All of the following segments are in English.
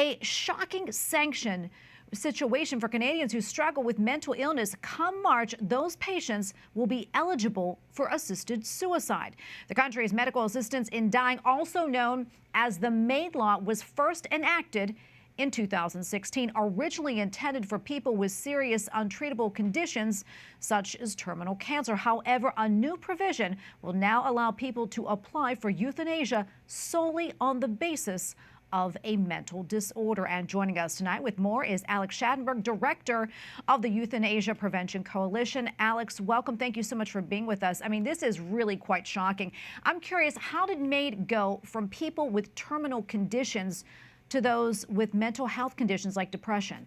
A shocking sanction situation for Canadians who struggle with mental illness. Come March, those patients will be eligible for assisted suicide. The country's medical assistance in dying, also known as the MAID law, was first enacted in 2016, originally intended for people with serious untreatable conditions such as terminal cancer. However, a new provision will now allow people to apply for euthanasia solely on the basis of a mental disorder. And joining us tonight with more is Alex Schadenberg, director of the Euthanasia Prevention Coalition. Alex, welcome. Thank you so much for being with us. I mean, this is really quite shocking. I'm curious, how did MAID go from people with terminal conditions to those with mental health conditions like depression?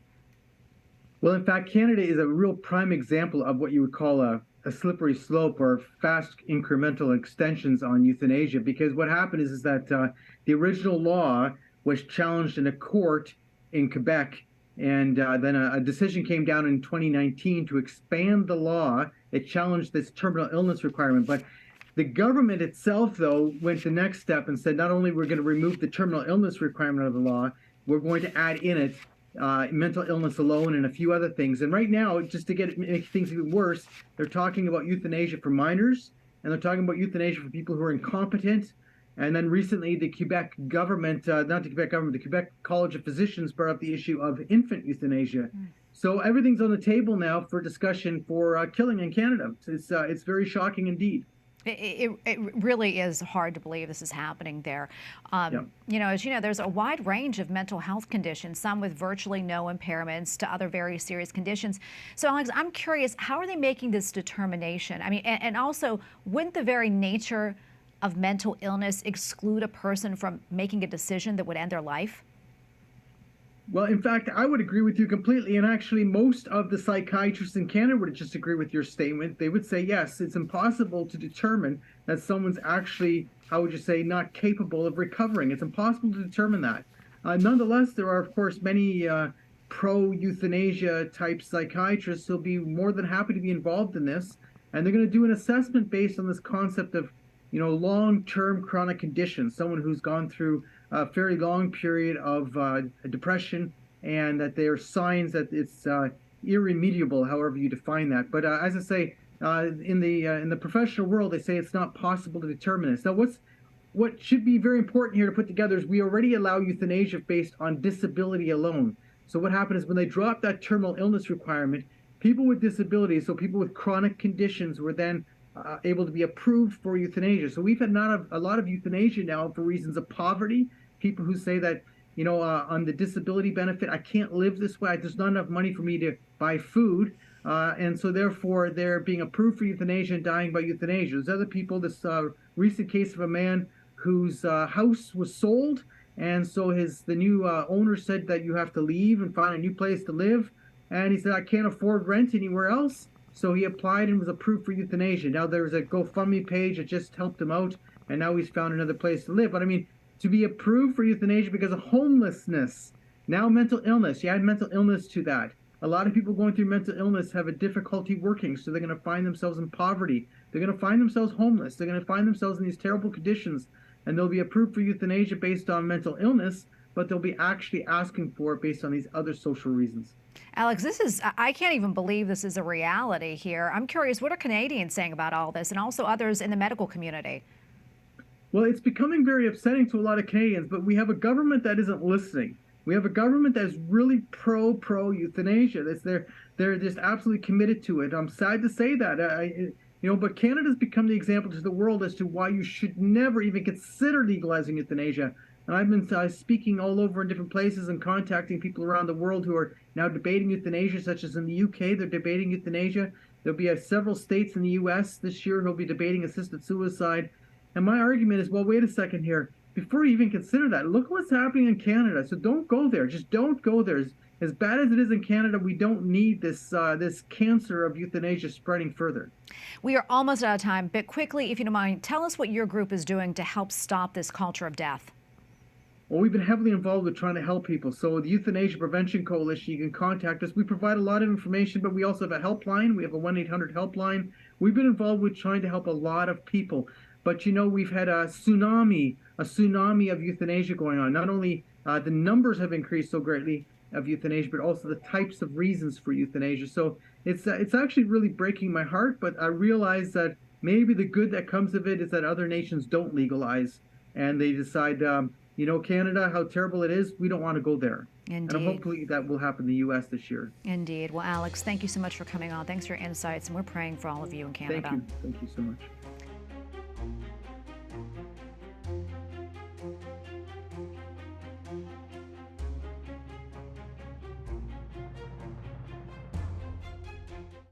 Well, in fact, Canada is a real prime example of what you would call a slippery slope or fast incremental extensions on euthanasia, because what happened is that the original law was challenged in a court in Quebec, and then a decision came down in 2019 to expand the law. It challenged this terminal illness requirement, but the government itself, though, went the next step and said, not only we're going to remove the terminal illness requirement of the law, we're going to add in it mental illness alone and a few other things. And right now, just to make things even worse, they're talking about euthanasia for minors, and they're talking about euthanasia for people who are incompetent. And then recently, the Quebec government, not the Quebec government, the Quebec College of Physicians brought up the issue of infant euthanasia. So everything's on the table now for discussion for killing in Canada. It's very shocking indeed. It really is hard to believe this is happening there. You know, as you know, there's a wide range of mental health conditions, some with virtually no impairments to other very serious conditions. So, Alex, I'm curious, how are they making this determination? I mean, and also, wouldn't the very nature of mental illness exclude a person from making a decision that would end their life? Well, in fact, I would agree with you completely. And actually, most of the psychiatrists in Canada would just agree with your statement. They would say, yes, it's impossible to determine that someone's actually, how would you say, not capable of recovering. It's impossible to determine that. Nonetheless, there are, of course, many pro-euthanasia type psychiatrists who'll be more than happy to be involved in this. And they're going to do an assessment based on this concept of, you know, long-term chronic conditions, someone who's gone through a very long period of depression, and that there are signs that it's irremediable, however you define that. But as I say, in the professional world, they say it's not possible to determine this. Now, what should be very important here to put together is we already allow euthanasia based on disability alone. So what happened is when they dropped that terminal illness requirement, people with disabilities, so people with chronic conditions, were then able to be approved for euthanasia. So we've had a lot of euthanasia now for reasons of poverty. People who say that, you know, on the disability benefit, I can't live this way. There's not enough money for me to buy food. And so therefore, they're being approved for euthanasia and dying by euthanasia. There's other people, this recent case of a man whose house was sold. And so the new owner said that you have to leave and find a new place to live. And he said, I can't afford rent anywhere else. So he applied and was approved for euthanasia. Now there's a GoFundMe page that just helped him out, and now he's found another place to live. But I mean, to be approved for euthanasia because of homelessness, now mental illness, you add mental illness to that. A lot of people going through mental illness have a difficulty working, so they're going to find themselves in poverty. They're going to find themselves homeless. They're going to find themselves in these terrible conditions, and they'll be approved for euthanasia based on mental illness, but they'll be actually asking for it based on these other social reasons. Alex, I can't even believe this is a reality here. I'm curious, what are Canadians saying about all this, and also others in the medical community? Well, it's becoming very upsetting to a lot of Canadians, but we have a government that isn't listening. We have a government that's really pro-euthanasia. They're just absolutely committed to it. I'm sad to say that. But Canada's become the example to the world as to why you should never even consider legalizing euthanasia. And I've been speaking all over in different places and contacting people around the world who are now debating euthanasia, such as in the UK, they're debating euthanasia. There'll be several states in the US this year who'll be debating assisted suicide. And my argument is, well, wait a second here. Before you even consider that, look what's happening in Canada. So don't go there. Just don't go there. As bad as it is in Canada, we don't need this cancer of euthanasia spreading further. We are almost out of time, but quickly, if you don't mind, tell us what your group is doing to help stop this culture of death. Well, we've been heavily involved with trying to help people. So the Euthanasia Prevention Coalition, you can contact us. We provide a lot of information, but we also have a helpline. We have a 1-800 helpline. We've been involved with trying to help a lot of people. But, you know, we've had a tsunami of euthanasia going on. Not only the numbers have increased so greatly of euthanasia, but also the types of reasons for euthanasia. So it's actually really breaking my heart, but I realize that maybe the good that comes of it is that other nations don't legalize and they decide, Canada, how terrible it is, we don't want to go there. Indeed. And hopefully that will happen in the U.S. this year. Indeed. Well, Alex, thank you so much for coming on. Thanks for your insights, and we're praying for all of you in Canada. Thank you so much.